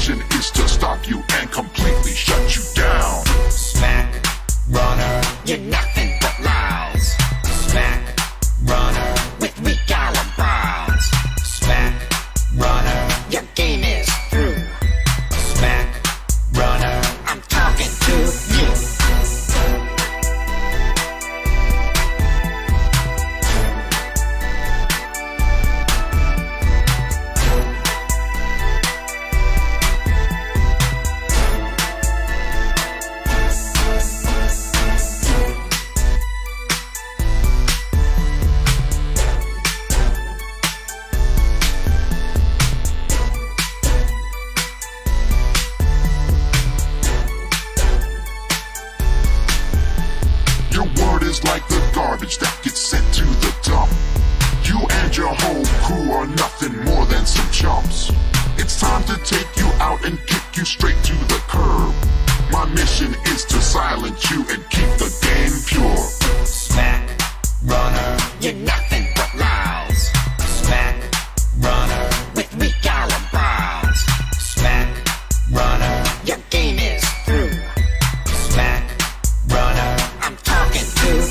mission is to stop you and completely shut you down. Smack, runner, you're nothing but lies. Smack, runner, with weak alibis. Smack, runner, your game is through. Smack, runner, I'm talking to you. Like the garbage that gets sent to the dump. You and your whole crew are nothing more than some chumps. It's time to take you out and kick you straight to the curb. My mission is to silence you and keep the game pure. Smack, runner, you're nothing but lies. Smack, runner, with weak alibis. Smack, runner, your game is through. Smack, runner, I'm talking to you.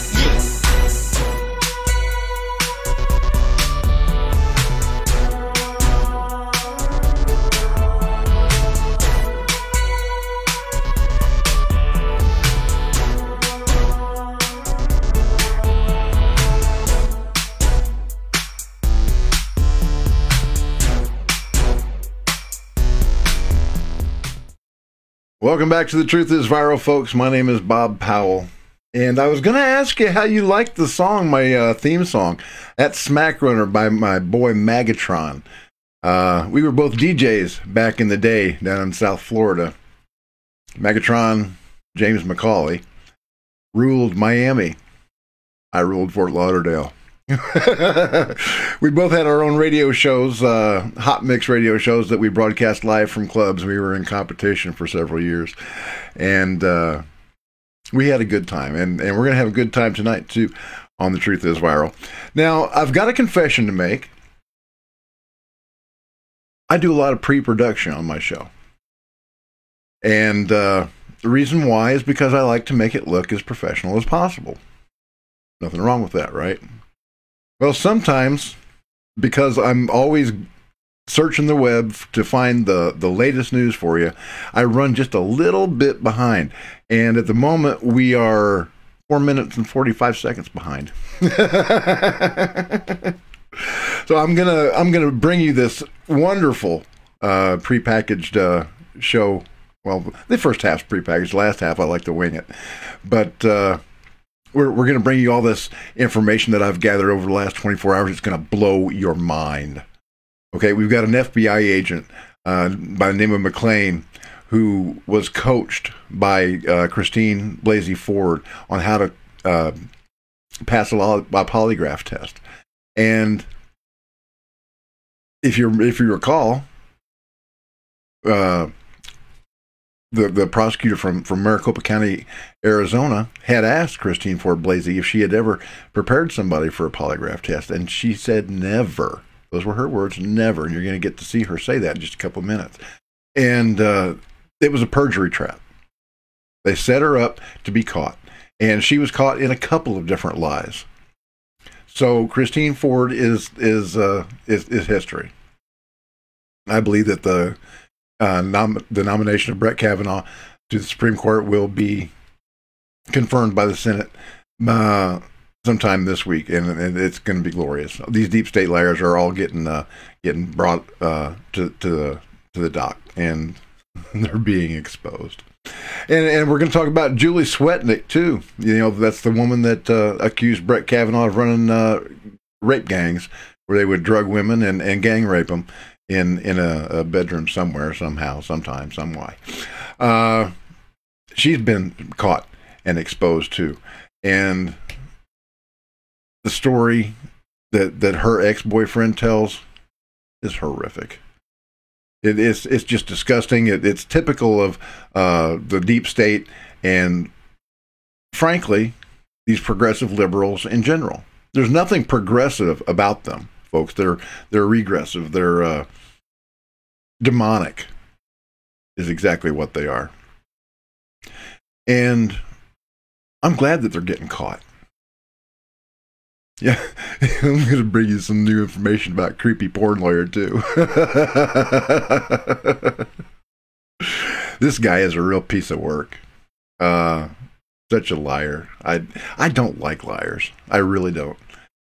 Welcome back to The Truth is Viral, folks. My name is Bob Powell. And I was going to ask you how you liked the song, my theme song. That's Smack Runner by my boy Magatron. We were both DJs back in the day down in South Florida. Magatron, James McCauley, ruled Miami. I ruled Fort Lauderdale. We both had our own radio shows, hot mix radio shows that we broadcast live from clubs. We were in competition for several years, and we had a good time, and we're going to have a good time tonight too on The Truth is Viral. Now, I've got a confession to make. I do a lot of pre-production on my show, and the reason why is because I like to make it look as professional as possible. Nothing wrong with that, right? Well, sometimes, because I'm always searching the web to find the latest news for you, I run just a little bit behind. And at the moment, we are 4 minutes and 45 seconds behind. So I'm gonna bring you this wonderful prepackaged show. Well, the first half's prepackaged, last half I like to wing it, but we're going to bring you all this information that I've gathered over the last 24 hours. It's going to blow your mind. Okay, we've got an FBI agent by the name of McClean who was coached by Christine Blasey Ford on how to pass a polygraph test. And if you recall, the prosecutor from Maricopa County, Arizona, had asked Christine Ford Blasey if she had ever prepared somebody for a polygraph test, and she said never. Those were her words, never. And you're going to get to see her say that in just a couple of minutes. And it was a perjury trap. They set her up to be caught, and she was caught in a couple of different lies. So Christine Ford is history. I believe that the nomination of Brett Kavanaugh to the Supreme Court will be confirmed by the Senate sometime this week, and it's going to be glorious. These deep state liars are all getting brought to the dock, and they're being exposed. And we're going to talk about Julie Swetnik too. You know, that's the woman that accused Brett Kavanaugh of running rape gangs, where they would drug women and gang rape them in a bedroom somewhere, somehow, sometime, some way. She's been caught and exposed too. And the story that her ex-boyfriend tells is horrific. It's just disgusting. It's typical of the deep state and, frankly, these progressive liberals in general. There's nothing progressive about them, folks. They're regressive. They're demonic. is exactly what they are. And I'm glad that they're getting caught. Yeah, I'm going to bring you some new information about creepy porn lawyer too. This guy is a real piece of work. Such a liar. I don't like liars. I really don't.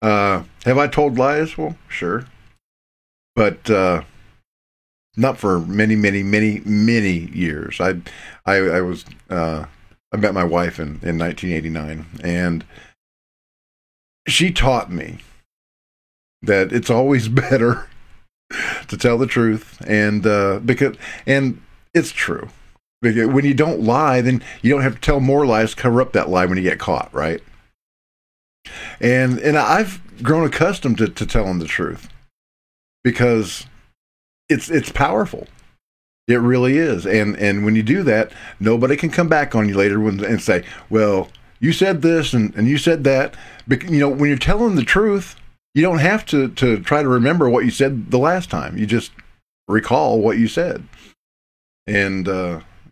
Have I told lies? Well, sure. But not for many years. I met my wife in 1989, and she taught me that it's always better to tell the truth, and it's true. Because when you don't lie, then you don't have to tell more lies to cover up that lie when you get caught, right? And I've grown accustomed to telling the truth because it's powerful. It really is. And when you do that, nobody can come back on you later and say, well, you said this and you said that. But, you know, when you're telling the truth, you don't have to try to remember what you said the last time. You just recall what you said. And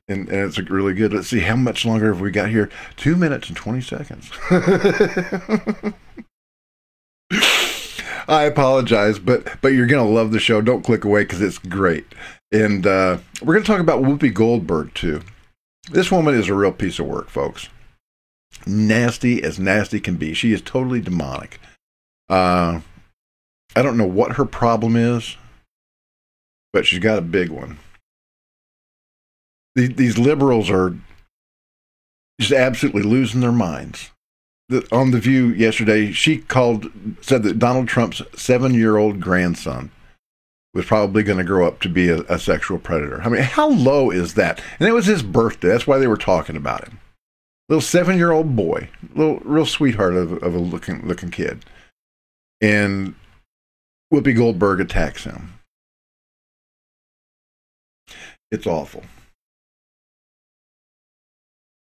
it's really good. Let's see, how much longer have we got here? 2 minutes and 20 seconds. I apologize, but you're going to love the show. Don't click away because it's great. And we're going to talk about Whoopi Goldberg, too. This woman is a real piece of work, folks. Nasty as nasty can be. She is totally demonic. I don't know what her problem is, but she's got a big one. These liberals are just absolutely losing their minds. On The View yesterday, she said that Donald Trump's 7-year-old grandson was probably going to grow up to be a sexual predator. I mean, how low is that? And it was his birthday. That's why they were talking about him. Little 7-year-old boy, real sweetheart of a looking kid. And Whoopi Goldberg attacks him. It's awful.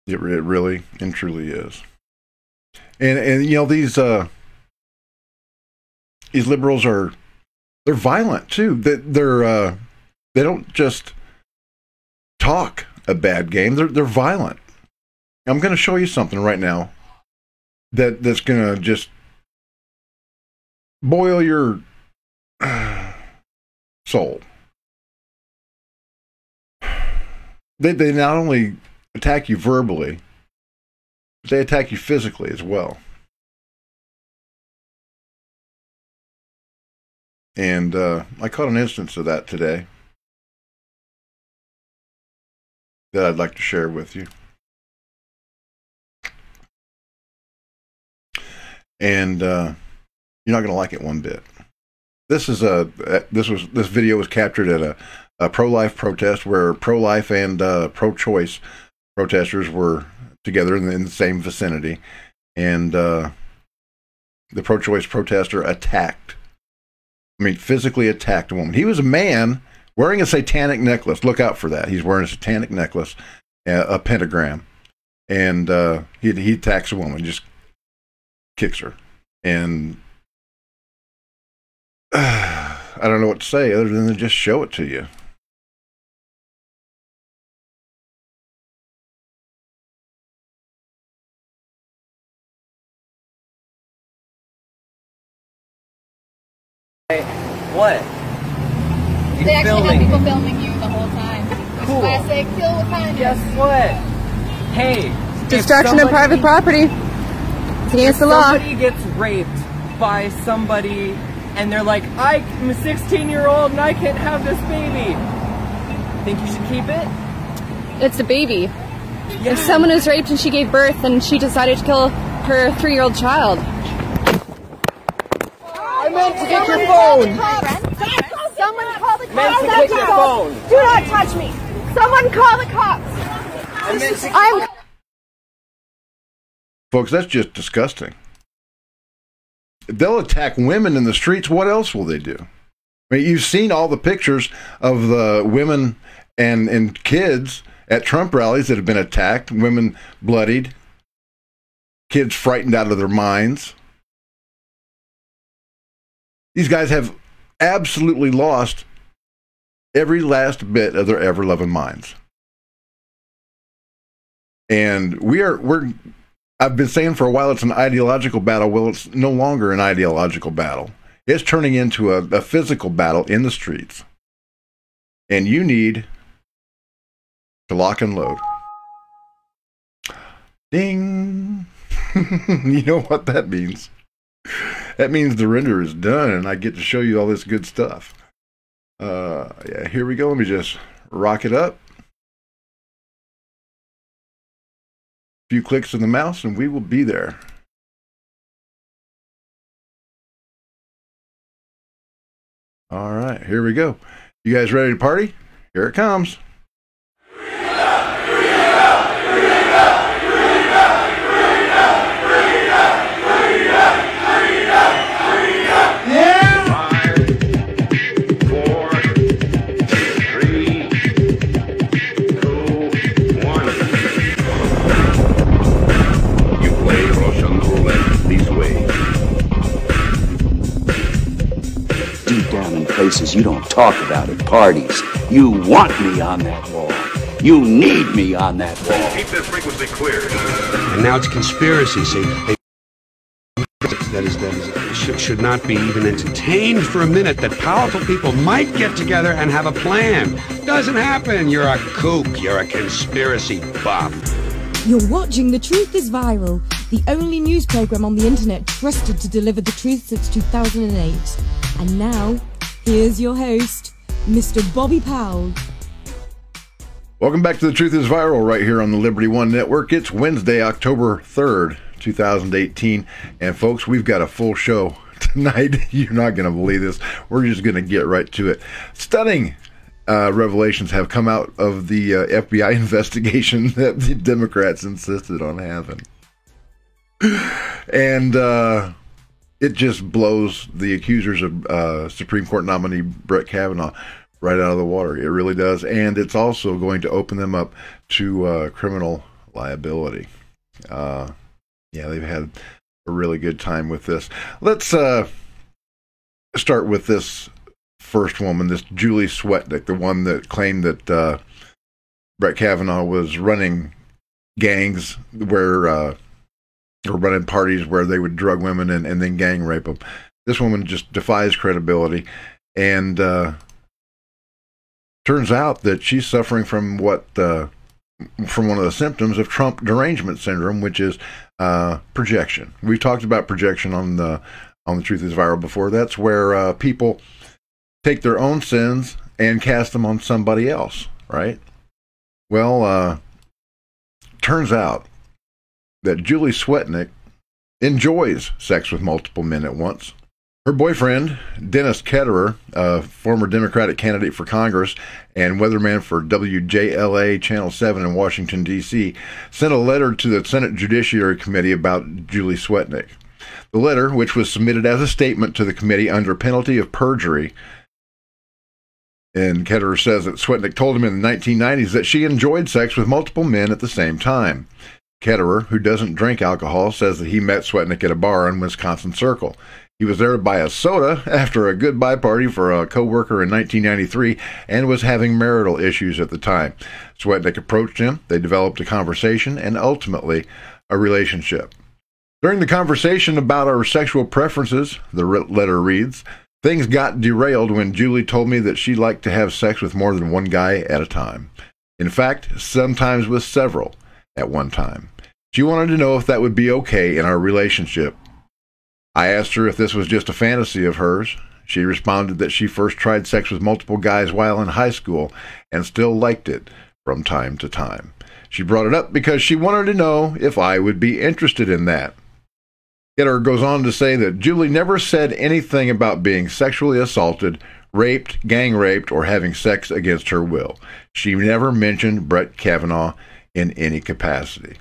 It really and truly is. And you know, these liberals they're violent too. They don't just talk a bad game. They're violent. I'm going to show you something right now that's going to just boil your soul. They not only attack you verbally, but they attack you physically as well. And I caught an instance of that today that I'd like to share with you. And you're not going to like it one bit. This video was captured at a pro-life protest where pro-life and pro-choice protesters were together in the same vicinity, and the pro-choice protester physically attacked a woman. He was a man wearing a satanic necklace. Look out for that. He's wearing a satanic necklace, a pentagram, and he attacks a woman, just kicks her. And I don't know what to say other than to just show it to you. What? They actually have people filming you the whole time. Cool. Classic kill with kindness. Guess what? Hey, destruction of private property. It's against the law. Somebody gets raped by somebody, and they're like, I'm a 16-year-old and I can't have this baby. Think you should keep it? It's a baby. Yeah. If someone is raped and she gave birth and she decided to kill her 3-year-old child. I meant to get your phone. Someone call the cops. Meant to get your phone. Do not touch me. Someone call the cops. Folks, that's just disgusting. They'll attack women in the streets. What else will they do? I mean, you've seen all the pictures of the women and kids at Trump rallies that have been attacked, women bloodied, kids frightened out of their minds. These guys have absolutely lost every last bit of their ever-loving minds. And I've been saying for a while it's an ideological battle. Well, it's no longer an ideological battle. It's turning into a physical battle in the streets. And you need to lock and load. Ding! You know what that means? That means the render is done and I get to show you all this good stuff. Yeah, here we go. Let me just rock it up. Few clicks of the mouse and we will be there. All right, here we go. You guys ready to party? Here it comes. Places you don't talk about at parties. You want me on that wall. You need me on that wall. Keep that frequency clear. And now it's conspiracy. See, that should not be even entertained for a minute. That powerful people might get together and have a plan. Doesn't happen. You're a kook. You're a conspiracy buff. You're watching The Truth is Viral, the only news program on the internet trusted to deliver the truth since 2008. And now, here's your host, Mr. Bobby Powell. Welcome back to The Truth is Viral right here on the Liberty One Network. It's Wednesday, October 3rd, 2018. And folks, we've got a full show tonight. You're not going to believe this. We're just going to get right to it. Stunning revelations have come out of the FBI investigation that the Democrats insisted on having. And it just blows the accusers of Supreme Court nominee Brett Kavanaugh right out of the water. It really does. And it's also going to open them up to criminal liability. Yeah, they've had a really good time with this. Let's start with this first woman, this Julie Sweatt Nick, the one that claimed that Brett Kavanaugh was running gangs where, or running parties where they would drug women and then gang rape them. This woman just defies credibility, and turns out that she's suffering from from one of the symptoms of Trump derangement syndrome, which is projection. We've talked about projection on the Truth is Viral before. That's where people take their own sins and cast them on somebody else, right? Well, turns out that Julie Sweatt Nick enjoys sex with multiple men at once. Her boyfriend, Dennis Ketterer, a former Democratic candidate for Congress and weatherman for WJLA Channel 7 in Washington, D.C., sent a letter to the Senate Judiciary Committee about Julie Sweatt Nick. The letter, which was submitted as a statement to the committee under penalty of perjury, and Ketterer says that Sweatt Nick told him in the 1990s that she enjoyed sex with multiple men at the same time. Ketterer, who doesn't drink alcohol, says that he met Sweatt Nick at a bar on Wisconsin Circle. He was there to buy a soda after a goodbye party for a co-worker in 1993 and was having marital issues at the time. Sweatt Nick approached him, they developed a conversation, and ultimately a relationship. During the conversation about our sexual preferences, the letter reads, things got derailed when Julie told me that she liked to have sex with more than one guy at a time. In fact, sometimes with several at one time. She wanted to know if that would be okay in our relationship. I asked her if this was just a fantasy of hers. She responded that she first tried sex with multiple guys while in high school and still liked it from time to time. She brought it up because she wanted to know if I would be interested in that. Ketterer goes on to say that Julie never said anything about being sexually assaulted, raped, gang raped, or having sex against her will. She never mentioned Brett Kavanaugh in any capacity.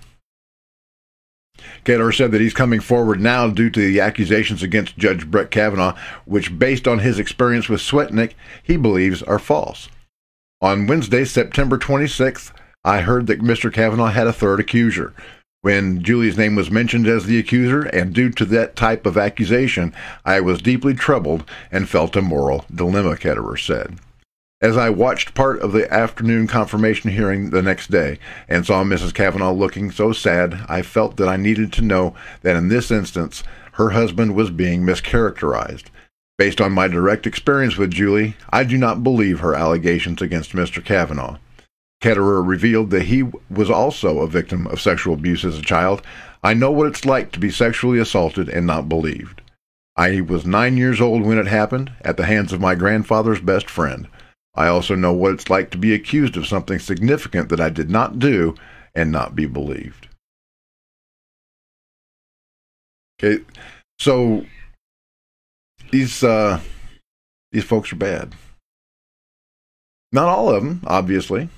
Ketterer said that he's coming forward now due to the accusations against Judge Brett Kavanaugh, which, based on his experience with Sweatt Nick, he believes are false. On Wednesday, September 26th, I heard that Mr. Kavanaugh had a third accuser. When Julie's name was mentioned as the accuser, and due to that type of accusation, I was deeply troubled and felt a moral dilemma, Ketterer said. As I watched part of the afternoon confirmation hearing the next day and saw Mrs. Kavanaugh looking so sad, I felt that I needed to know that in this instance, her husband was being mischaracterized. Based on my direct experience with Julie, I do not believe her allegations against Mr. Kavanaugh. Ketterer revealed that he was also a victim of sexual abuse as a child. I know what it's like to be sexually assaulted and not believed. I was 9 years old when it happened, at the hands of my grandfather's best friend. I also know what it's like to be accused of something significant that I did not do and not be believed. Okay, so these folks are bad. Not all of them, obviously,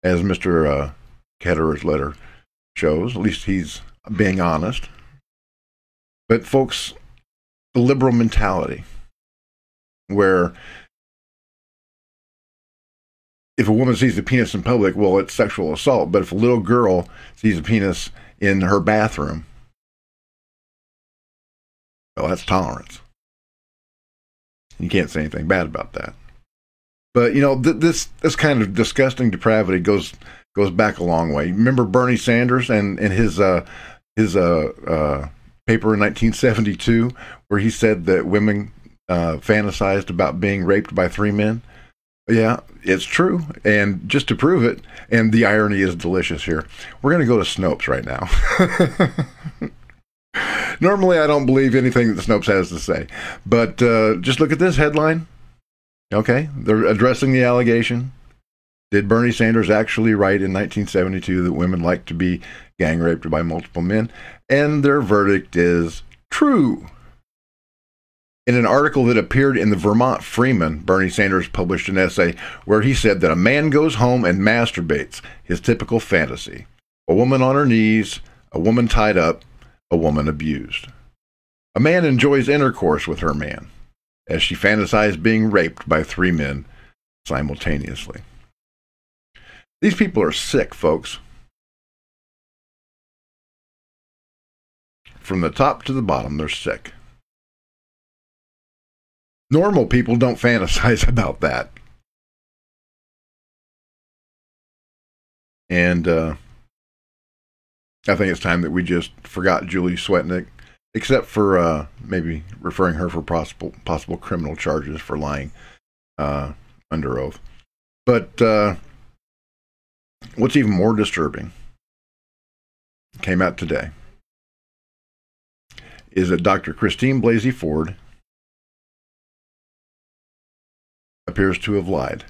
as Mr. Ketterer's letter shows. At least he's being honest. But folks, the liberal mentality, where if a woman sees a penis in public, well, it's sexual assault. But if a little girl sees a penis in her bathroom, well, that's tolerance. You can't say anything bad about that. But, you know, this kind of disgusting depravity goes back a long way. Remember Bernie Sanders and his paper in 1972, where he said that women fantasized about being raped by 3 men? Yeah, it's true. And just to prove it, and the irony is delicious here, we're going to go to Snopes right now. Normally, I don't believe anything that Snopes has to say. But just look at this headline. Okay, they're addressing the allegation. Did Bernie Sanders actually write in 1972 that women like to be gang raped by multiple men? And their verdict is true. In an article that appeared in the Vermont Freeman, Bernie Sanders published an essay where he said that a man goes home and masturbates, his typical fantasy. A woman on her knees, a woman tied up, a woman abused. A man enjoys intercourse with her man, as she fantasized being raped by 3 men simultaneously. These people are sick, folks. From the top to the bottom, they're sick. Normal people don't fantasize about that. And I think it's time that we just forgot Julie Sweatt Nick, except for maybe referring her for possible criminal charges for lying under oath. But what's even more disturbing came out today is that Dr. Christine Blasey Ford appears to have lied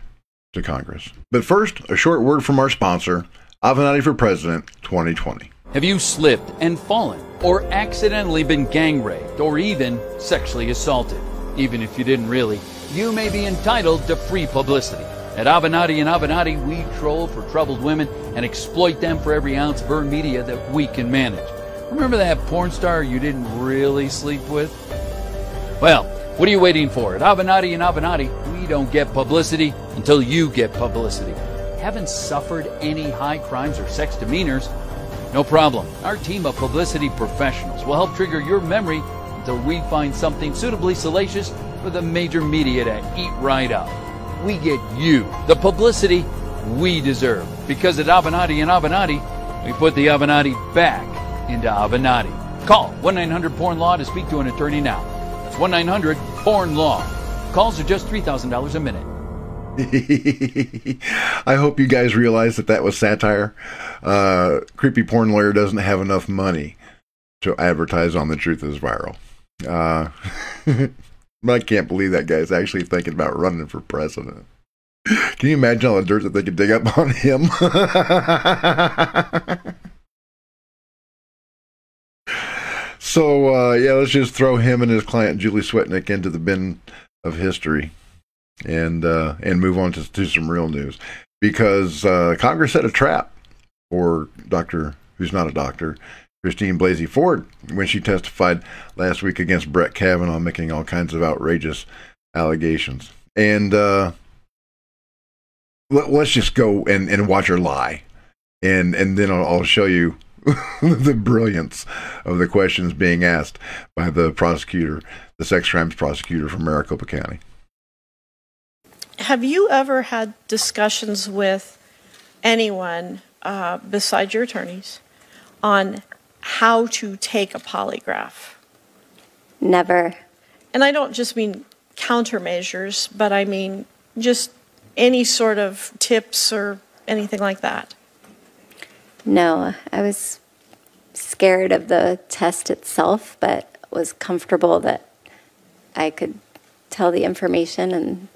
to Congress. But first, a short word from our sponsor, Avenatti for President 2020. Have you slipped and fallen, or accidentally been gang raped, or even sexually assaulted? Even if you didn't really, you may be entitled to free publicity. At Avenatti and Avenatti, we troll for troubled women and exploit them for every ounce of earned media that we can manage. Remember that porn star you didn't really sleep with? Well, what are you waiting for? At Avenatti and Avenatti, we don't get publicity until you get publicity. Haven't suffered any high crimes or sex demeanors? No problem. Our team of publicity professionals will help trigger your memory until we find something suitably salacious for the major media to eat right up. We get you the publicity we deserve, because at Avenatti and Avenatti, we put the Avenatti back into Avenatti. Call 1-900-PORN-LAW to speak to an attorney now. It's 1-900-PORN-LAW. Calls are just $3,000 a minute. I hope you guys realize that was satire. Creepy porn lawyer doesn't have enough money to advertise on The Truth is Viral. I can't believe that guy's actually thinking about running for president. Can you imagine all the dirt that they could dig up on him? So, yeah, let's just throw him and his client, Julie Sweatt Nick, into the bin of history and move on to some real news. Because Congress set a trap for Dr. who's not a doctor, Christine Blasey Ford, when she testified last week against Brett Kavanaugh, making all kinds of outrageous allegations. And let's just go and watch her lie. And then I'll show you the brilliance of the questions being asked by the prosecutor, the sex crimes prosecutor from Maricopa County. Have you ever had discussions with anyone besides your attorneys on how to take a polygraph? Never. And I don't just mean countermeasures, but I mean just any sort of tips or anything like that. No, I was scared of the test itself, but was comfortable that I could tell the information and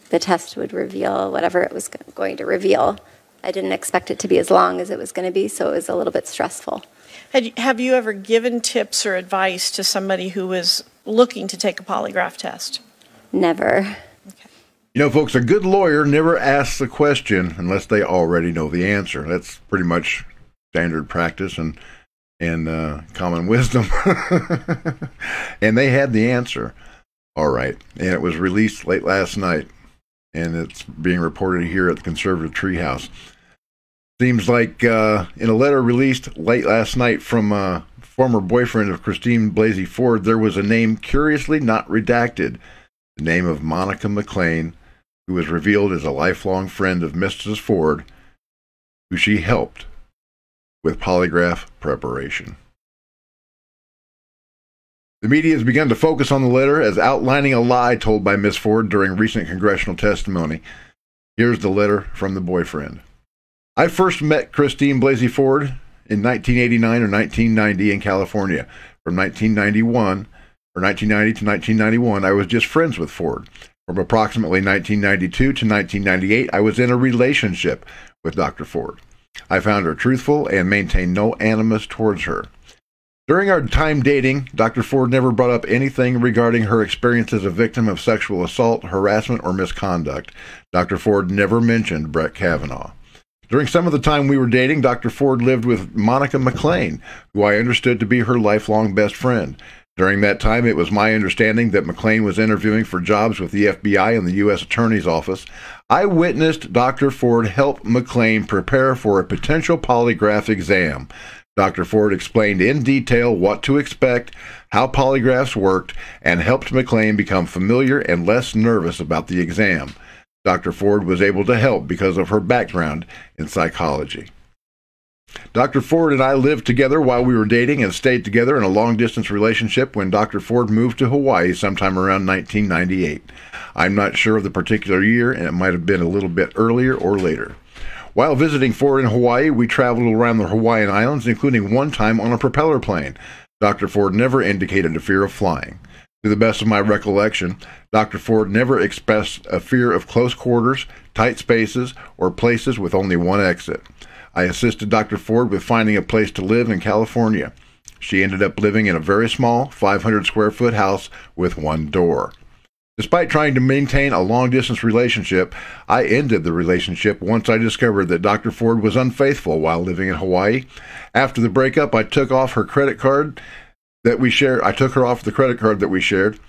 the test would reveal whatever it was going to reveal. I didn't expect it to be as long as it was going to be, so it was a little bit stressful. Have you ever given tips or advice to somebody who was looking to take a polygraph test? Never. You know, folks, a good lawyer never asks a question unless they already know the answer. That's pretty much standard practice and common wisdom. And they had the answer. All right. And it was released late last night. And it's being reported here at the Conservative Treehouse. Seems like in a letter released late last night from a former boyfriend of Christine Blasey Ford, there was a name curiously not redacted. The name of Monica McClean, who was revealed as a lifelong friend of Mrs. Ford, who she helped with polygraph preparation. The media has begun to focus on the letter as outlining a lie told by Miss Ford during recent congressional testimony. Here's the letter from the boyfriend. I first met Christine Blasey Ford in 1989 or 1990 in California. From 1990 to 1991, I was just friends with Ford. From approximately 1992 to 1998, I was in a relationship with Dr. Ford. I found her truthful and maintained no animus towards her. During our time dating, Dr. Ford never brought up anything regarding her experience as a victim of sexual assault, harassment, or misconduct. Dr. Ford never mentioned Brett Kavanaugh. During some of the time we were dating, Dr. Ford lived with Monica McClean, who I understood to be her lifelong best friend. During that time, it was my understanding that McClean was interviewing for jobs with the FBI and the U.S. Attorney's Office. I witnessed Dr. Ford help McClean prepare for a potential polygraph exam. Dr. Ford explained in detail what to expect, how polygraphs worked, and helped McClean become familiar and less nervous about the exam. Dr. Ford was able to help because of her background in psychology. Dr. Ford and I lived together while we were dating and stayed together in a long-distance relationship when Dr. Ford moved to Hawaii sometime around 1998. I'm not sure of the particular year, and it might have been a little bit earlier or later. While visiting Ford in Hawaii, we traveled around the Hawaiian Islands, including one time on a propeller plane. Dr. Ford never indicated a fear of flying. To the best of my recollection, Dr. Ford never expressed a fear of close quarters, tight spaces, or places with only one exit. I assisted Dr. Ford with finding a place to live in California. She ended up living in a very small, 500-square-foot house with one door. Despite trying to maintain a long-distance relationship, I ended the relationship once I discovered that Dr. Ford was unfaithful while living in Hawaii. After the breakup, I took off her credit card that we shared. I took her off the credit card that we shared.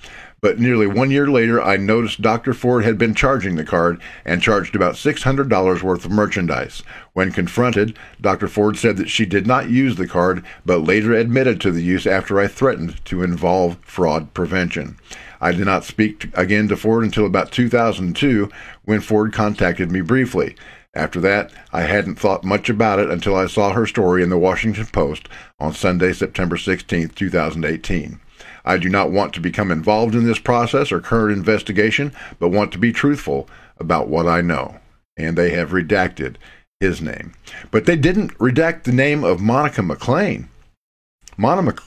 But nearly 1 year later, I noticed Dr. Ford had been charging the card and charged about $600 worth of merchandise. When confronted, Dr. Ford said that she did not use the card, but later admitted to the use after I threatened to involve fraud prevention. I did not speak again to Ford until about 2002, when Ford contacted me briefly. After that, I hadn't thought much about it until I saw her story in the Washington Post on Sunday, September 16, 2018. I do not want to become involved in this process or current investigation, but want to be truthful about what I know. And they have redacted his name. But they didn't redact the name of Monica McClean. Monica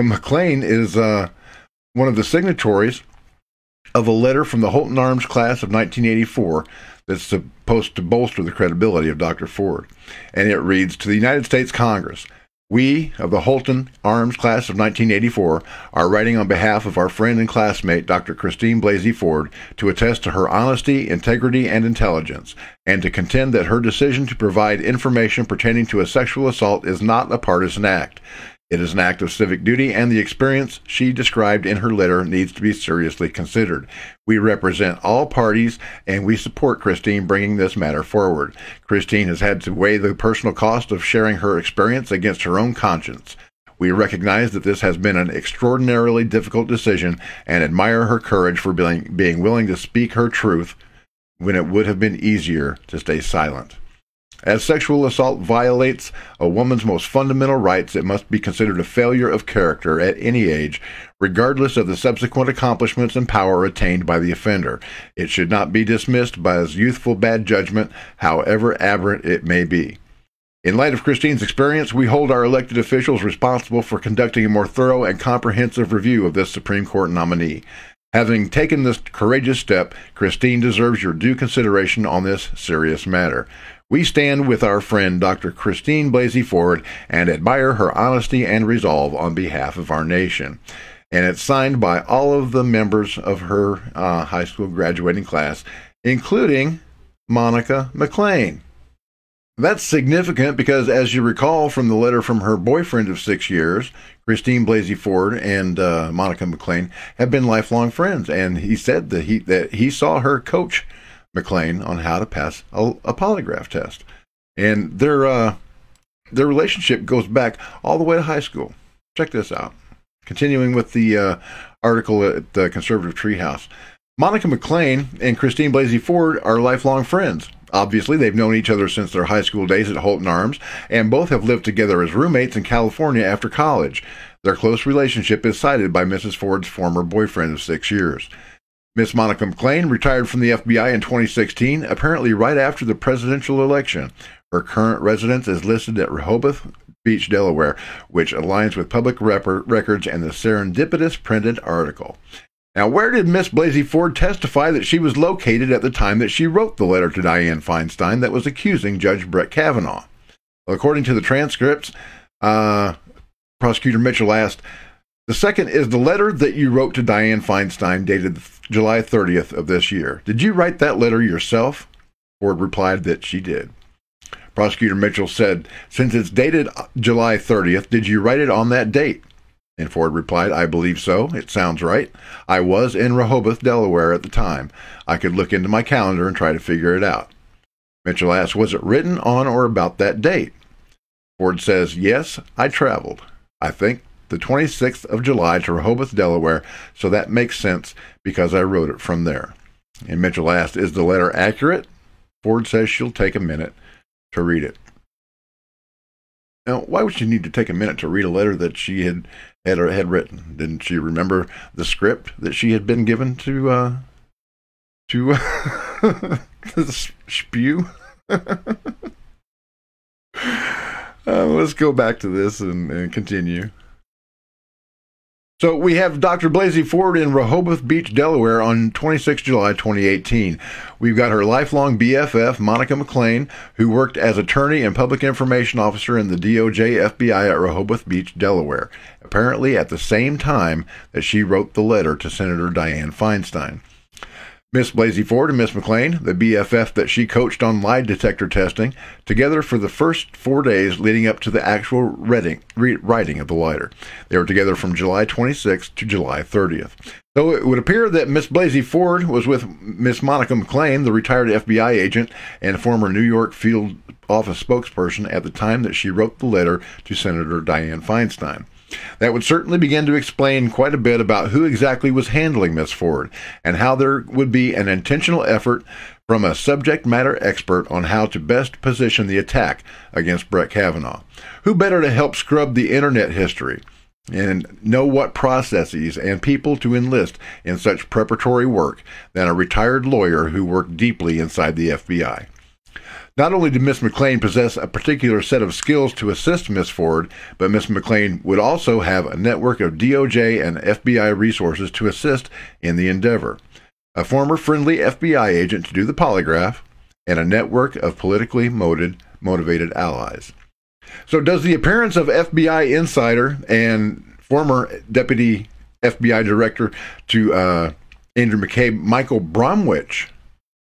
McClean is one of the signatories of a letter from the Holton Arms class of 1984 that's supposed to bolster the credibility of Dr. Ford. And it reads, "To the United States Congress, we of the Holton Arms class of 1984 are writing on behalf of our friend and classmate, Dr. Christine Blasey Ford, to attest to her honesty, integrity, and intelligence, and to contend that her decision to provide information pertaining to a sexual assault is not a partisan act. It is an act of civic duty, and the experience she described in her letter needs to be seriously considered. We represent all parties, and we support Christine bringing this matter forward. Christine has had to weigh the personal cost of sharing her experience against her own conscience. We recognize that this has been an extraordinarily difficult decision and admire her courage for being willing to speak her truth when it would have been easier to stay silent. As sexual assault violates a woman's most fundamental rights, it must be considered a failure of character at any age, regardless of the subsequent accomplishments and power attained by the offender. It should not be dismissed by his youthful bad judgment, however aberrant it may be. In light of Christine's experience, we hold our elected officials responsible for conducting a more thorough and comprehensive review of this Supreme Court nominee. Having taken this courageous step, Christine deserves your due consideration on this serious matter. We stand with our friend Dr. Christine Blasey Ford and admire her honesty and resolve on behalf of our nation. And it's signed by all of the members of her high school graduating class, including Monica McClean. That's significant because, as you recall from the letter from her boyfriend of 6 years, Christine Blasey Ford and Monica McClean have been lifelong friends, and he said that he saw her coach McClean on how to pass a polygraph test, and their relationship goes back all the way to high school. Check this out. Continuing with the article at the Conservative Treehouse, Monica McClean and Christine Blasey Ford are lifelong friends. Obviously, they've known each other since their high school days at Holton Arms, and both have lived together as roommates in California after college. Their close relationship is cited by Mrs. Ford's former boyfriend of 6 years. Miss Monica McClean retired from the FBI in 2016, apparently right after the presidential election. Her current residence is listed at Rehoboth Beach, Delaware, which aligns with public records and the serendipitous printed article. Now, where did Miss Blasey Ford testify that she was located at the time that she wrote the letter to Dianne Feinstein that was accusing Judge Brett Kavanaugh? Well, according to the transcripts, Prosecutor Mitchell asked, "The second is the letter that you wrote to Dianne Feinstein dated July 30th of this year. Did you write that letter yourself?" Ford replied that she did. Prosecutor Mitchell said, "Since it's dated July 30th, did you write it on that date?" And Ford replied, "I believe so. It sounds right. I was in Rehoboth, Delaware at the time. I could look into my calendar and try to figure it out." Mitchell asked, "Was it written on or about that date?" Ford says, "Yes, I traveled. I think the 26th of July to Rehoboth, Delaware, so that makes sense because I wrote it from there." And Mitchell asked, "Is the letter accurate?" Ford says she'll take a minute to read it. Now, why would she need to take a minute to read a letter that she had written? Didn't she remember the script that she had been given to spew? Let's go back to this and continue. So we have Dr. Blasey Ford in Rehoboth Beach, Delaware on 26 July 2018. We've got her lifelong BFF, Monica McClean, who worked as attorney and public information officer in the DOJ FBI at Rehoboth Beach, Delaware, apparently at the same time that she wrote the letter to Senator Dianne Feinstein. Miss Blasey Ford and Miss McClean, the BFF that she coached on lie detector testing, together for the first 4 days leading up to the actual writing of the letter. They were together from July 26th to July 30th. So it would appear that Miss Blasey Ford was with Miss Monica McClean, the retired FBI agent and former New York field office spokesperson at the time that she wrote the letter to Senator Dianne Feinstein. That would certainly begin to explain quite a bit about who exactly was handling Miss Ford and how there would be an intentional effort from a subject matter expert on how to best position the attack against Brett Kavanaugh. Who better to help scrub the internet history and know what processes and people to enlist in such preparatory work than a retired lawyer who worked deeply inside the FBI? Not only did Miss McClean possess a particular set of skills to assist Miss Ford, but Miss McClean would also have a network of DOJ and FBI resources to assist in the endeavor. A former friendly FBI agent to do the polygraph, and a network of politically motivated allies. So does the appearance of FBI insider and former deputy FBI director to Andrew McCabe, Michael Bromwich,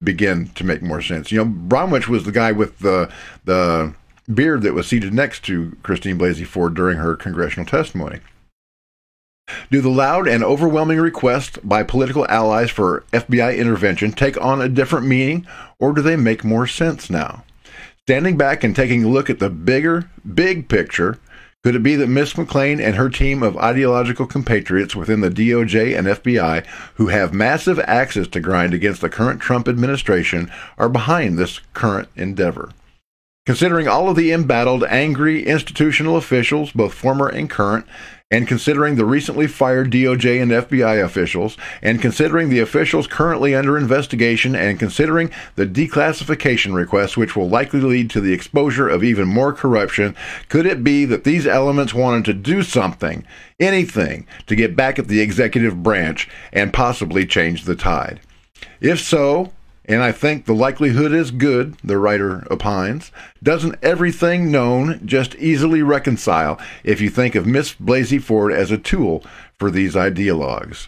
begin to make more sense? You know, Bromwich was the guy with the beard that was seated next to Christine Blasey Ford during her congressional testimony. Do the loud and overwhelming requests by political allies for FBI intervention take on a different meaning, or do they make more sense now? Standing back and taking a look at the big picture, Could it be that Miss McClean and her team of ideological compatriots within the DOJ and FBI, who have massive axes to grind against the current Trump administration, are behind this current endeavor? Considering all of the embattled, angry institutional officials, both former and current, and considering the recently fired DOJ and FBI officials, and considering the officials currently under investigation, and considering the declassification requests which will likely lead to the exposure of even more corruption, could it be that these elements wanted to do something, anything, to get back at the executive branch and possibly change the tide? If so, and I think the likelihood is good, the writer opines, doesn't everything known just easily reconcile if you think of Miss Blasey Ford as a tool for these ideologues?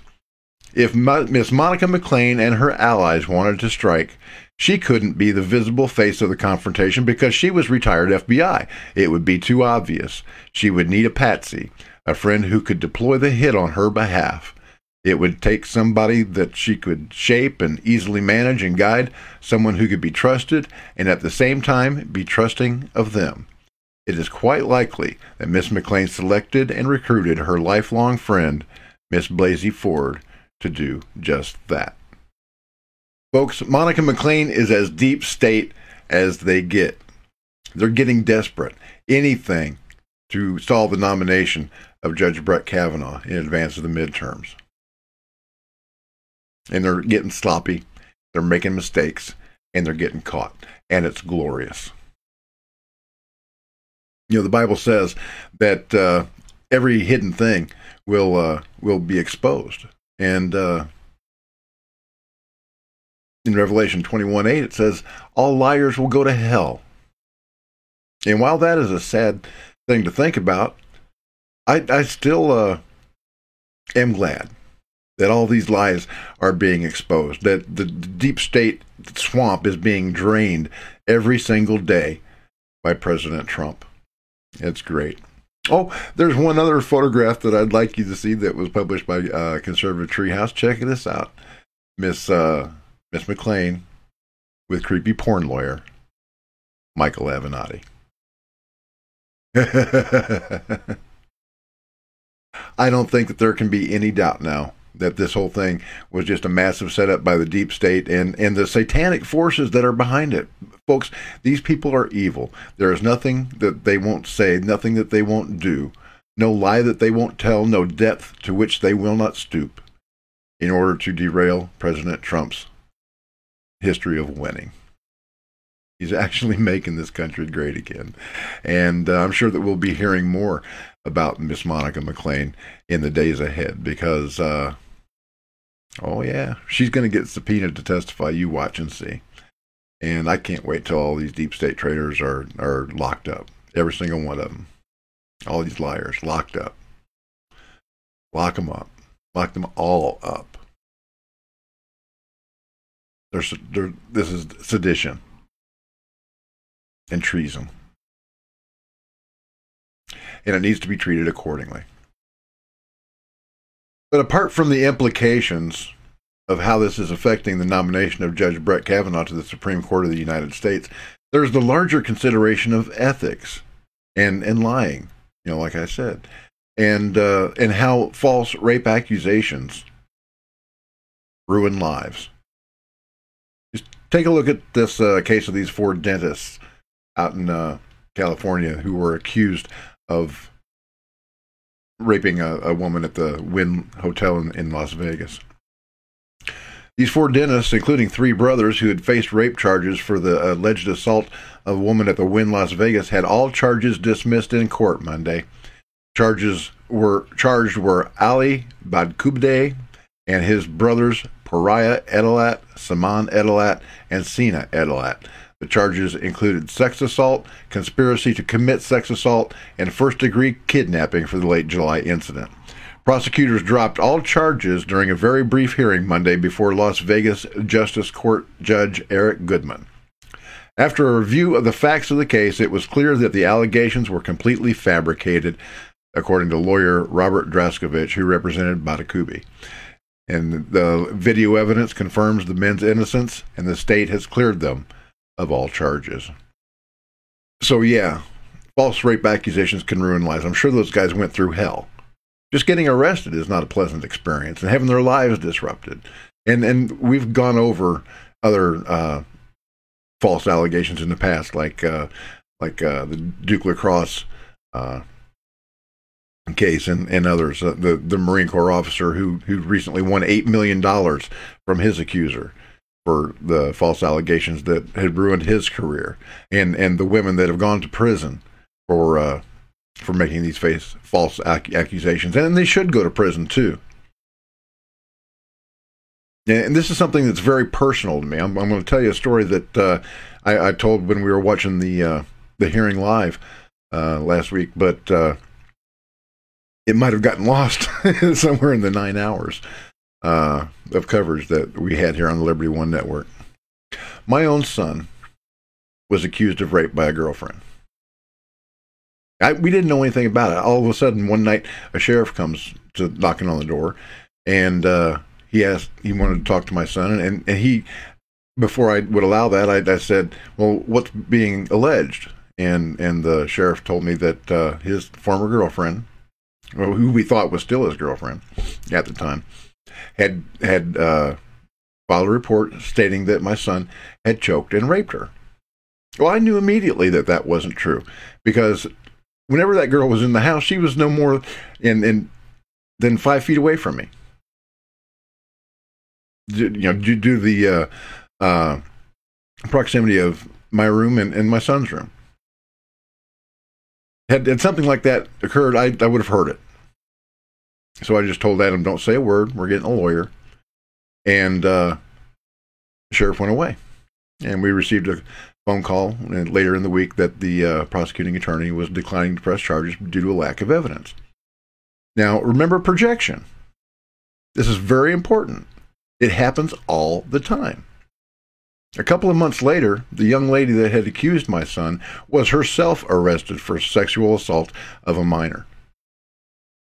If Miss Monica McClean and her allies wanted to strike, she couldn't be the visible face of the confrontation because she was retired FBI. It would be too obvious. She would need a patsy, a friend who could deploy the hit on her behalf. It would take somebody that she could shape and easily manage and guide, someone who could be trusted and at the same time be trusting of them. It is quite likely that Miss McClean selected and recruited her lifelong friend, Miss Blasey Ford, to do just that. Folks, Monica McClean is as deep state as they get. They're getting desperate. Anything to stall the nomination of Judge Brett Kavanaugh in advance of the midterms. And they're getting sloppy, they're making mistakes, and they're getting caught. And it's glorious. You know, the Bible says that every hidden thing will be exposed. And in Revelation 21:8, it says, all liars will go to hell. And while that is a sad thing to think about, I still am glad that all these lies are being exposed, that the deep state swamp is being drained every single day by President Trump. It's great. Oh, there's one other photograph that I'd like you to see that was published by Conservative Treehouse. Check this out. Miss McClean with creepy porn lawyer Michael Avenatti. I don't think that there can be any doubt now that this whole thing was just a massive setup by the deep state and the satanic forces that are behind it. Folks, these people are evil. There is nothing that they won't say, nothing that they won't do, no lie that they won't tell, no depth to which they will not stoop in order to derail President Trump's history of winning. He's actually making this country great again. And I'm sure that we'll be hearing more about Miss Monica McClean in the days ahead because, oh yeah, she's going to get subpoenaed to testify. You watch and see. And I can't wait till all these deep state traitors are locked up. Every single one of them. All these liars locked up. Lock them up. Lock them all up. This is sedition and treason. And it needs to be treated accordingly. But apart from the implications of how this is affecting the nomination of Judge Brett Kavanaugh to the Supreme Court of the United States, there's the larger consideration of ethics and lying, you know, like I said, and how false rape accusations ruin lives. Just take a look at this case of these 4 dentists out in California who were accused of raping a woman at the Wynn Hotel in Las Vegas. These 4 dentists, including 3 brothers who had faced rape charges for the alleged assault of a woman at the Wynn Las Vegas, had all charges dismissed in court Monday. Charged were Ali Badkubde and his brothers Pariah Edelat, Saman Edelat, and Sina Edelat. The charges included sex assault, conspiracy to commit sex assault, and first-degree kidnapping for the late July incident. Prosecutors dropped all charges during a very brief hearing Monday before Las Vegas Justice Court Judge Eric Goodman. After a review of the facts of the case, it was clear that the allegations were completely fabricated, according to lawyer Robert Draskovich, who represented Badkubde. And the video evidence confirms the men's innocence, and the state has cleared them of all charges. So yeah, false rape accusations can ruin lives. I'm sure those guys went through hell. Just getting arrested is not a pleasant experience, and having their lives disrupted. And we've gone over other false allegations in the past, like the Duke Lacrosse case and others. The Marine Corps officer who recently won $8 million from his accuser for the false allegations that had ruined his career, and the women that have gone to prison for making these false accusations, and they should go to prison too. And this is something that's very personal to me. I'm going to tell you a story that I told when we were watching the hearing live last week, but it might have gotten lost somewhere in the 9 hours of coverage that we had here on the Liberty One Network. My own son was accused of rape by a girlfriend. We didn't know anything about it. All of a sudden, one night, a sheriff comes to knocking on the door, and he wanted to talk to my son, and he, before I would allow that, I said, well, what's being alleged? And the sheriff told me that his former girlfriend, who we thought was still his girlfriend at the time, had filed a report stating that my son had choked and raped her. Well, I knew immediately that that wasn't true, because whenever that girl was in the house, she was no more than 5 feet away from me. Due to the proximity of my room and my son's room. Had something like that occurred, I would have heard it. So I just told Adam, don't say a word. We're getting a lawyer. And the sheriff went away. And we received a phone call later in the week that the prosecuting attorney was declining to press charges due to a lack of evidence. Now, remember projection. This is very important. It happens all the time. A couple of months later, the young lady that had accused my son was herself arrested for sexual assault of a minor.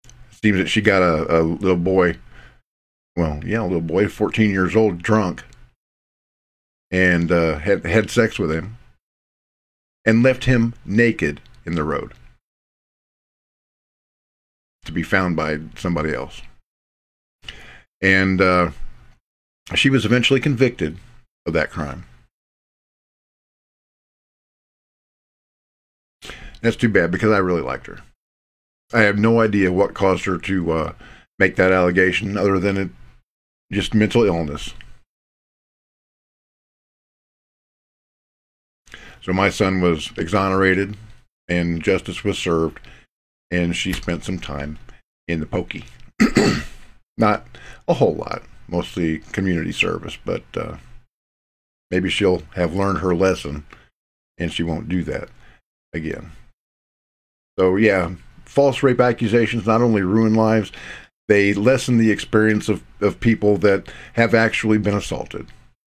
It seems that she got a little boy, a little boy, 14 years old, drunk, and had sex with him, and left him naked in the road to be found by somebody else. And she was eventually convicted of that crime. That's too bad, because I really liked her. I have no idea what caused her to make that allegation, other than just mental illness. So my son was exonerated, and justice was served, and she spent some time in the pokey. Not a whole lot, mostly community service, but maybe she'll have learned her lesson, and she won't do that again. So yeah, false rape accusations not only ruin lives, they lessen the experience of people that have actually been assaulted,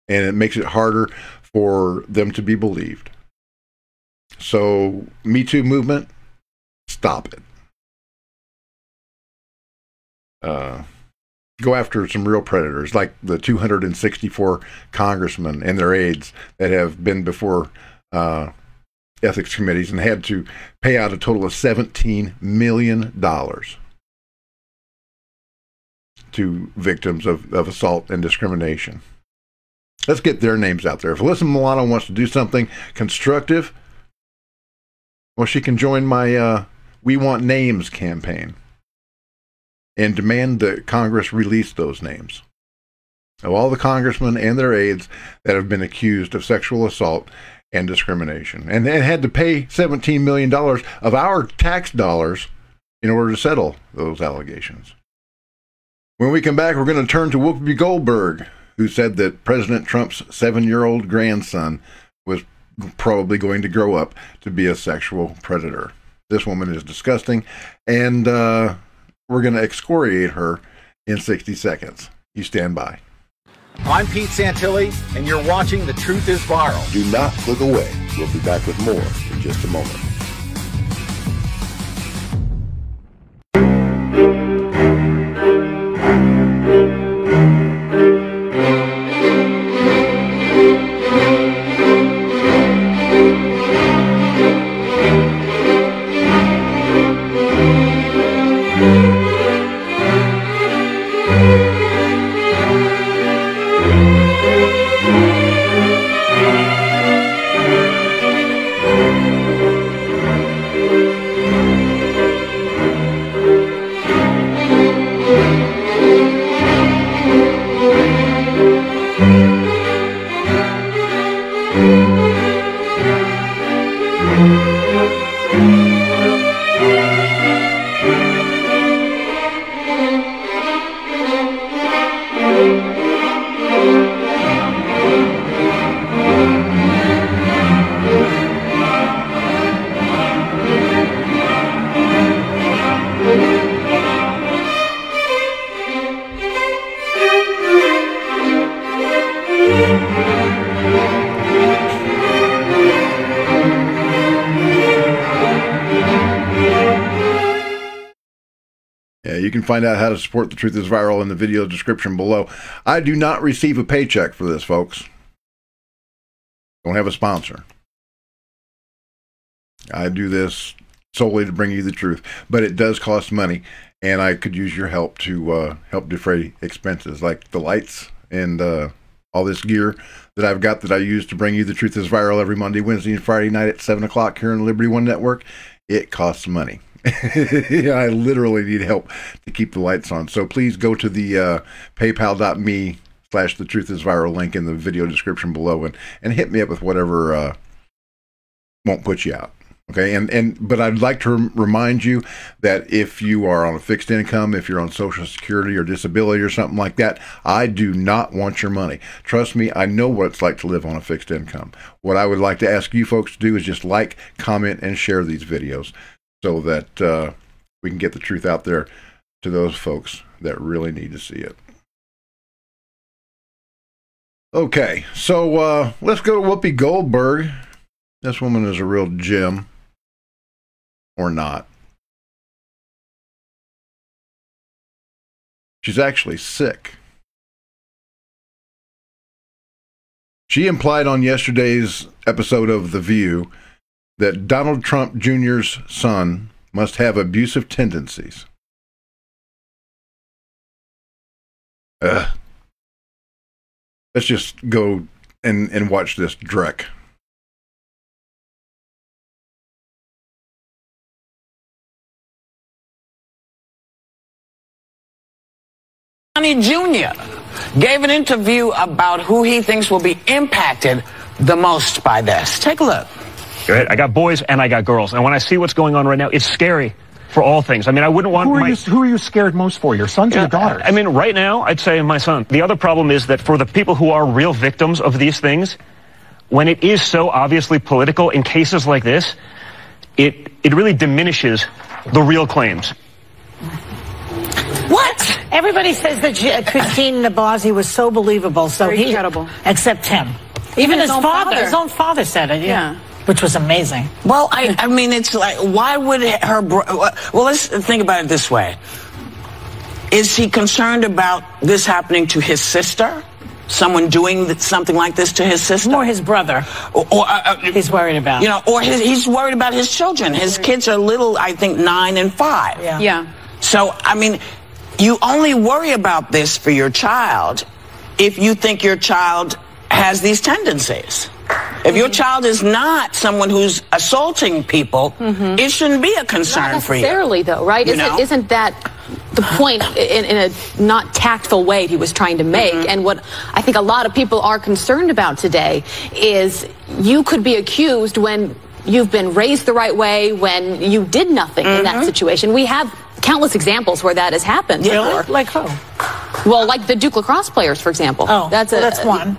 and it makes it harder for them to be believed. So, Me Too movement, stop it. Go after some real predators, like the 264 congressmen and their aides that have been before ethics committees and had to pay out a total of $17 million to victims of assault and discrimination. Let's get their names out there. If Alyssa Milano wants to do something constructive, well, she can join my We Want Names campaign and demand that Congress release those names of all the congressmen and their aides that have been accused of sexual assault and discrimination, and had to pay $17 million of our tax dollars in order to settle those allegations. When we come back, we're going to turn to Whoopi Goldberg, who said that President Trump's 7-year-old grandson was probably going to grow up to be a sexual predator. This woman is disgusting, and we're going to excoriate her in 60 seconds. You stand by. I'm Pete Santilli, and you're watching The Truth is Viral. Do not click away. We'll be back with more in just a moment. You can find out how to support The Truth is Viral in the video description below. I do not receive a paycheck for this, folks. Don't have a sponsor. I do this solely to bring you the truth, but it does cost money, and I could use your help to help defray expenses like the lights and all this gear that I've got that I use to bring you The Truth is Viral every Monday, Wednesday, and Friday night at 7 o'clock here on the Liberty One Network. It costs money. I literally need help to keep the lights on. So please go to the paypal.me/thetruithisviral link in the video description below and hit me up with whatever won't put you out. Okay, but I'd like to remind you that if you are on a fixed income, if you're on Social Security or disability or something like that, I do not want your money. Trust me, I know what it's like to live on a fixed income. What I would like to ask you folks to do is just like, comment, and share these videos so that we can get the truth out there to those folks that really need to see it. Okay, so let's go to Whoopi Goldberg. This woman is a real gem. Or not. She's actually sick. She implied on yesterday's episode of The View that Donald Trump Jr.'s son must have abusive tendencies. Let's just go and watch this dreck. Jr. gave an interview about who he thinks will be impacted the most by this. Take a look. Right. I got boys and I got girls. And when I see what's going on right now, it's scary for all things. I mean, I wouldn't want who are you scared most for, your sons or your daughters? I mean, right now, I'd say my son. The other problem is that for the people who are real victims of these things, when it is so obviously political in cases like this, it really diminishes the real claims. What? Everybody says that Christine Blasey was so believable, so Very incredible. Except him. Even his father. His own father said it, yeah. Which was amazing. Well, I mean, it's like, why would her... Well, let's think about it this way. Is he concerned about this happening to his sister? Someone doing something like this to his sister? More his brother. Or he's worried about. You know, or he's worried about his children. His kids are little, I think, 9 and 5. Yeah. So, I mean, you only worry about this for your child if you think your child has these tendencies. If your child is not someone who's assaulting people, it shouldn't be a concern for you. Not necessarily, though, right? Isn't that the point in a not tactful way he was trying to make? And what I think a lot of people are concerned about today is you could be accused when you've been raised the right way, when you did nothing in that situation. We have countless examples where that has happened. Really? Like who? Well, like the Duke lacrosse players, for example. Oh, that's one.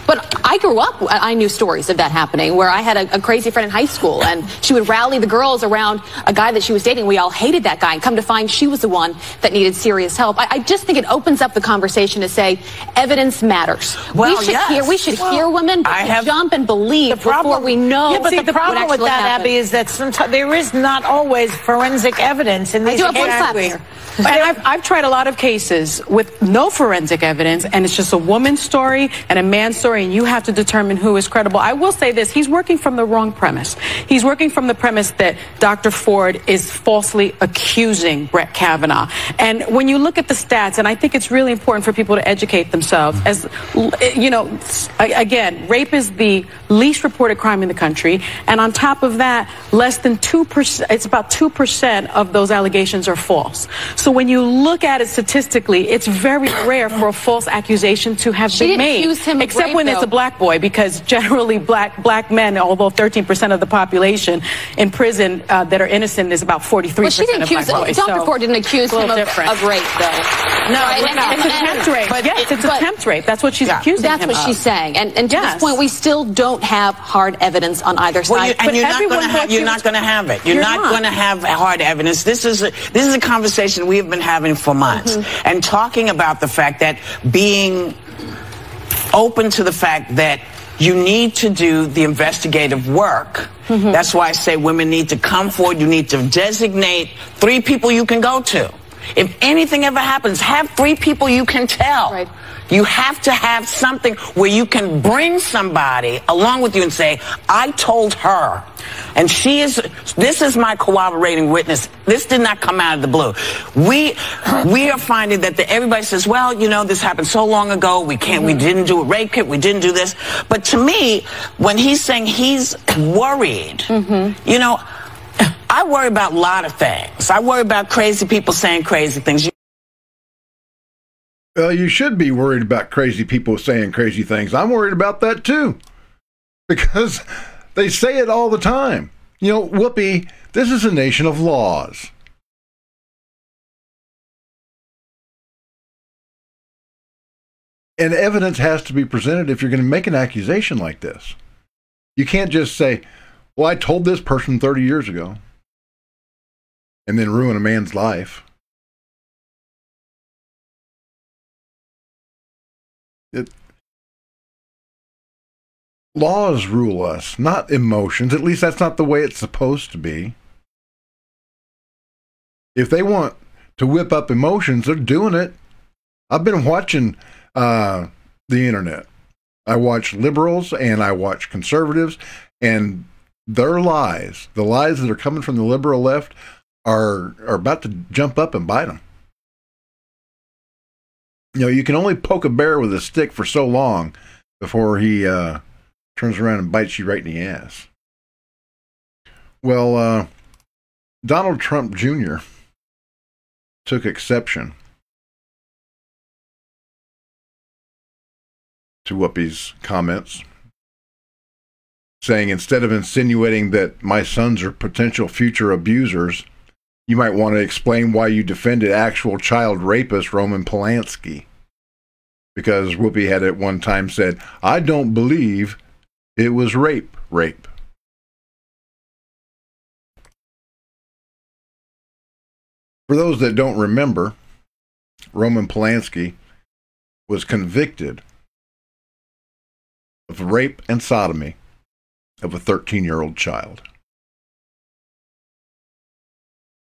But I grew up, I knew stories of that happening, where I had a crazy friend in high school, and she would rally the girls around a guy that she was dating. We all hated that guy, and come to find she was the one that needed serious help. I just think it opens up the conversation to say evidence matters. Well, we should hear women, but jump and believe before we know. Yeah, but the problem with that, Abby, is that sometimes there is not always forensic evidence in these cases. And I've tried a lot of cases with no forensic evidence, and it's just a woman's story and a man's story, and you have to determine who is credible. I will say this, he's working from the wrong premise. He's working from the premise that Dr. Ford is falsely accusing Brett Kavanaugh. And when you look at the stats, and I think it's really important for people to educate themselves, as you know, again, rape is the least reported crime in the country, and on top of that, less than 2%, it's about 2% of those allegations are false. So when you look at it statistically, it's very rare for a false accusation to have been made, except when it's a black boy, because generally black men, although 13% of the population, population in prison that are innocent is about 43%. Well, she didn't accuse Dr. Ford didn't accuse him of rape, though. No, it's attempt rape. Yes, it's attempt rape. That's what she's accusing him of. That's what she's saying. And to this point, we still don't have hard evidence on either side. And you're not going to have it. You're not going to have hard evidence. This is a conversation we have been having for months, and talking about the fact that being open to the fact that you need to do the investigative work. That's why I say women need to come forward. You need to designate 3 people you can go to. If anything ever happens, have 3 people you can tell. Right. You have to have something where you can bring somebody along with you and say, I told her, and this is my corroborating witness. This did not come out of the blue. We are finding that everybody says, well, you know, this happened so long ago, we didn't do a rape kit, we didn't do this. But to me, when he's saying he's worried, you know, I worry about a lot of things. I worry about crazy people saying crazy things. Well, you should be worried about crazy people saying crazy things. I'm worried about that too, because they say it all the time. You know, Whoopi, this is a nation of laws. And evidence has to be presented if you're going to make an accusation like this. You can't just say, well, I told this person 30 years ago, and then ruin a man's life. Laws rule us, not emotions. At least that's not the way it's supposed to be. If they want to whip up emotions, they're doing it. I've been watching the internet. I watch liberals and I watch conservatives, and their lies, the lies that are coming from the liberal left, are about to jump up and bite them. You know, you can only poke a bear with a stick for so long before he turns around and bites you right in the ass. Well, Donald Trump Jr. took exception to Whoopi's comments, saying, instead of insinuating that my sons are potential future abusers, you might want to explain why you defended actual child rapist Roman Polanski. Because Whoopi had at one time said, I don't believe it was rape. For those that don't remember, Roman Polanski was convicted of rape and sodomy of a 13-year-old child.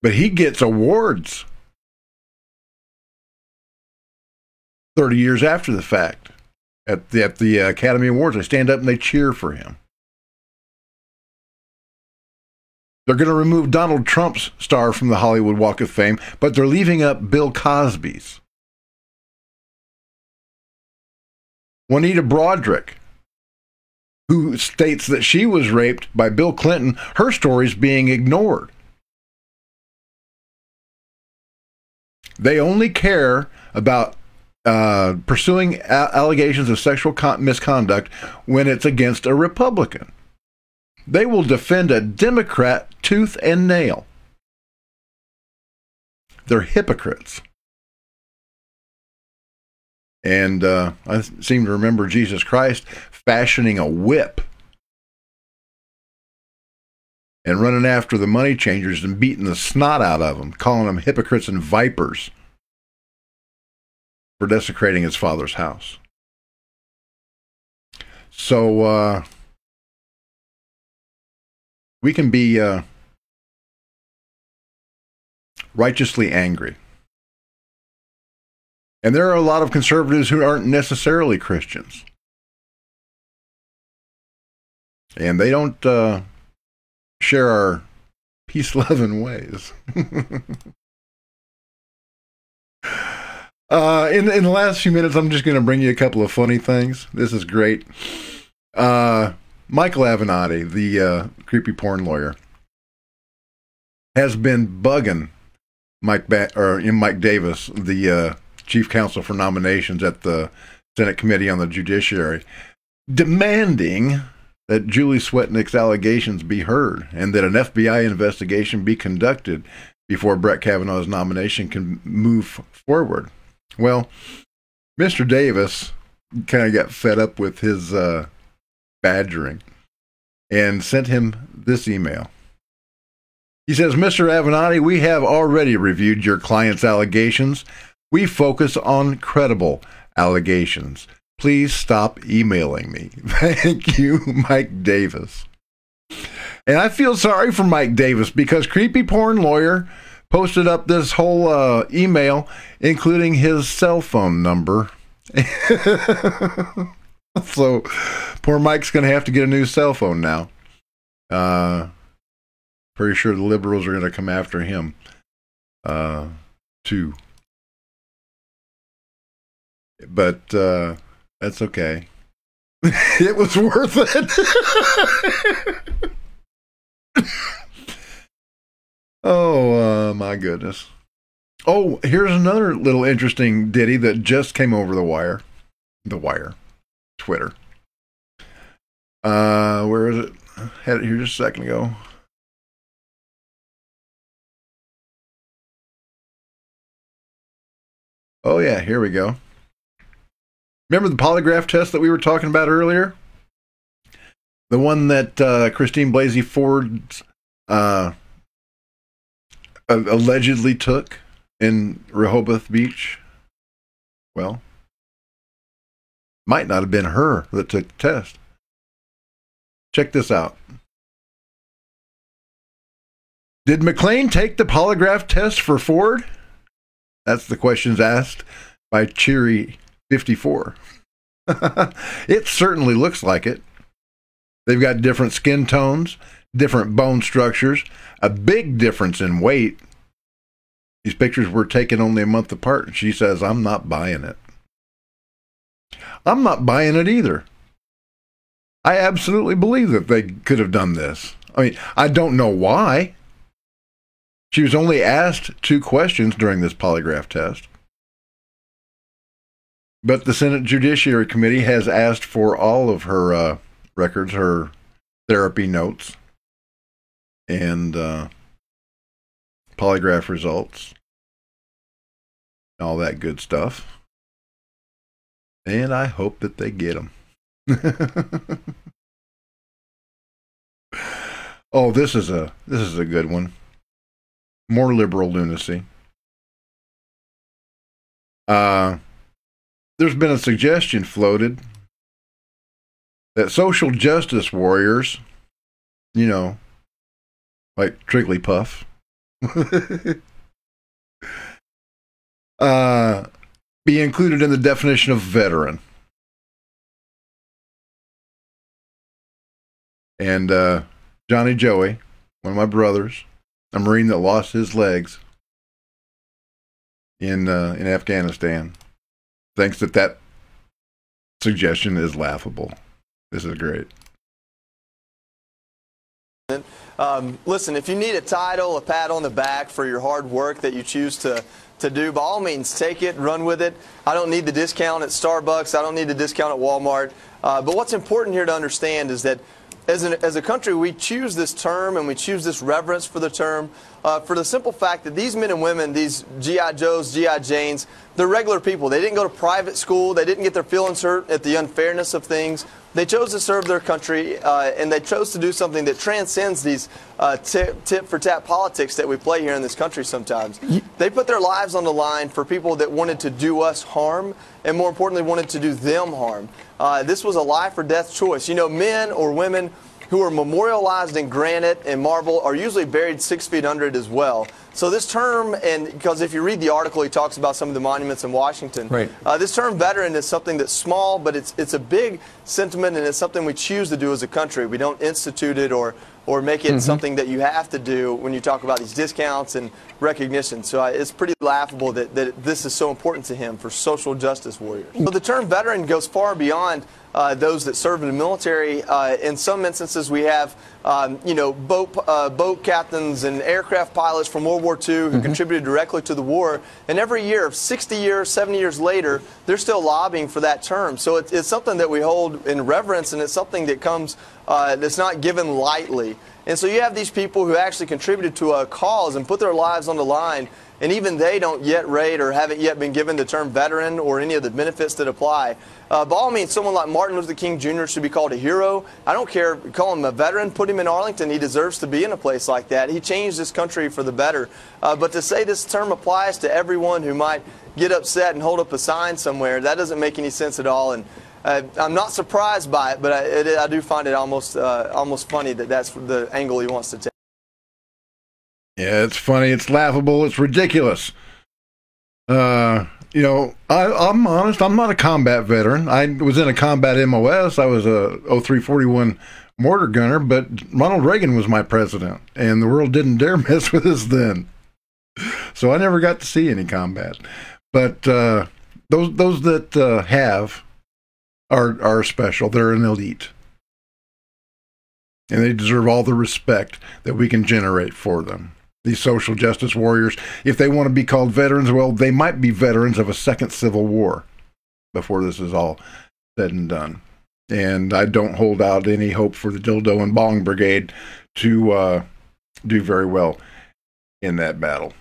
But he gets awards 30 years after the fact. At the Academy Awards, they stand up and they cheer for him. They're going to remove Donald Trump's star from the Hollywood Walk of Fame, but they're leaving up Bill Cosby's. Juanita Broderick, who states that she was raped by Bill Clinton, her story's being ignored. They only care about pursuing allegations of sexual misconduct when it's against a Republican. They will defend a Democrat tooth and nail. They're hypocrites. And I seem to remember Jesus Christ fashioning a whip and running after the money changers and beating the snot out of them, calling them hypocrites and vipers for desecrating his father's house. So we can be righteously angry. And there are a lot of conservatives who aren't necessarily Christians. And they don't share our peace-loving ways. In the last few minutes, I'm just going to bring you a couple of funny things. This is great. Michael Avenatti, the creepy porn lawyer, has been bugging Mike Davis, the chief counsel for nominations at the Senate Committee on the Judiciary, demanding that Julie Swetnik's allegations be heard and that an FBI investigation be conducted before Brett Kavanaugh's nomination can move forward. Well, Mr. Davis kind of got fed up with his badgering and sent him this email. He says, Mr. Avenatti, we have already reviewed your client's allegations. We focus on credible allegations. Please stop emailing me. Thank you, Mike Davis. And I feel sorry for Mike Davis because Creepy Porn Lawyer posted up this whole email, including his cell phone number. So poor Mike's going to have to get a new cell phone now. Pretty sure the liberals are going to come after him too. But that's okay. It was worth it. Oh, my goodness. Oh, here's another little interesting ditty that just came over the wire. The wire. Twitter. Where is it? I had it here just a second ago. Oh, yeah, here we go. Remember the polygraph test that we were talking about earlier? The one that Christine Blasey Ford allegedly took in Rehoboth Beach? Well, might not have been her that took the test. Check this out. Did McClean take the polygraph test for Ford? That's the questions asked by Cheery54. It certainly looks like it. They've got different skin tones, different bone structures, a big difference in weight. These pictures were taken only a month apart, and she says, I'm not buying it. I'm not buying it either. I absolutely believe that they could have done this. I mean, I don't know why. She was only asked 2 questions during this polygraph test. But the Senate Judiciary Committee has asked for all of her records, her therapy notes, and polygraph results, all that good stuff. And I hope that they get them. Oh, this is a good one. More liberal lunacy. There's been a suggestion floated that social justice warriors, you know, like Trigglypuff, be included in the definition of veteran. And Johnny Joey, one of my brothers, a Marine that lost his legs in Afghanistan, thinks that suggestion is laughable. This is great. Listen, if you need a title, a pat on the back for your hard work that you choose to do, by all means, take it, run with it. I don't need the discount at Starbucks. I don't need the discount at Walmart. But what's important here to understand is that as a country, we choose this term and we choose this reverence for the term for the simple fact that these men and women, these G.I. Joes, G.I. Janes, they're regular people. They didn't go to private school. They didn't get their feelings hurt at the unfairness of things. They chose to serve their country, and they chose to do something that transcends these tit-for-tat politics that we play here in this country sometimes. They put their lives on the line for people that wanted to do us harm, and more importantly, wanted to do them harm. This was a life or death choice. You know, men or women who are memorialized in granite and marble are usually buried 6 feet under it as well. So this term, and because if you read the article, he talks about some of the monuments in Washington. Right. This term veteran is something that's small, but it's a big sentiment, and it's something we choose to do as a country. We don't institute it or make it something that you have to do when you talk about these discounts and recognition. So it's pretty laughable that this is so important to him for social justice warriors. So the term veteran goes far beyond those that serve in the military. In some instances, we have you know, boat captains and aircraft pilots from World War II who contributed directly to the war. And every year, 60 years, 70 years later, they're still lobbying for that term. So it's something that we hold in reverence, and it's something that comes that's not given lightly. And so you have these people who actually contributed to a cause and put their lives on the line, and even they don't yet rate or haven't yet been given the term veteran or any of the benefits that apply. By all means, someone like Martin Luther King Jr. should be called a hero. I don't care, call him a veteran, put him in Arlington. He deserves to be in a place like that. He changed this country for the better. But to say this term applies to everyone who might get upset and hold up a sign somewhere, that doesn't make any sense at all. And I'm not surprised by it, but I do find it almost funny that that's the angle he wants to take. Yeah, it's funny, it's laughable, it's ridiculous. You know, I'm honest, I'm not a combat veteran. I was in a combat MOS. I was a 0341 mortar gunner, but Ronald Reagan was my president, and the world didn't dare mess with us then. So I never got to see any combat. But those that have are special. They're an elite. And they deserve all the respect that we can generate for them. These social justice warriors, if they want to be called veterans, well, they might be veterans of a second civil war before this is all said and done. And I don't hold out any hope for the Dildo and Bong Brigade to do very well in that battle.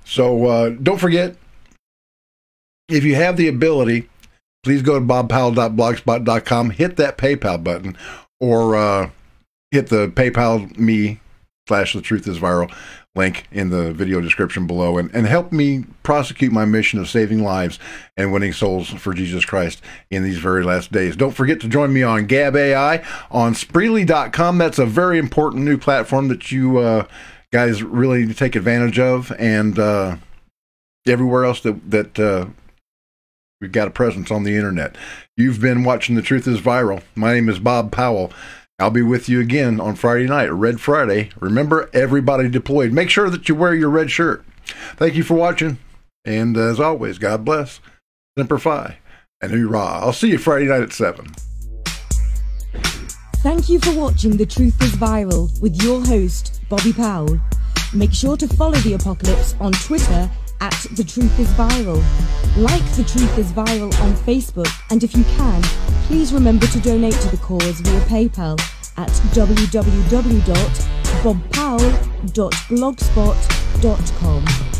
So don't forget, if you have the ability, please go to bobpowell.blogspot.com, hit that PayPal button, or hit the PayPal Me /The Truth is Viral link in the video description below, and help me prosecute my mission of saving lives and winning souls for Jesus Christ in these very last days. Don't forget to join me on Gab AI, on Spreely.com. That's a very important new platform that you guys really need to take advantage of, and everywhere else that we've got a presence on the internet. You've been watching The Truth is Viral. My name is Bob Powell. I'll be with you again on Friday night, Red Friday. Remember, everybody deployed. Make sure that you wear your red shirt. Thank you for watching. And as always, God bless, Semper Fi, and hoorah. I'll see you Friday night at 7. Thank you for watching The Truth is Viral with your host, Bobby Powell. Make sure to follow The Apocalypse on Twitter at The Truth is Viral. Like The Truth is Viral on Facebook, and if you can, please remember to donate to the cause via PayPal at www.bobpowell.blogspot.com.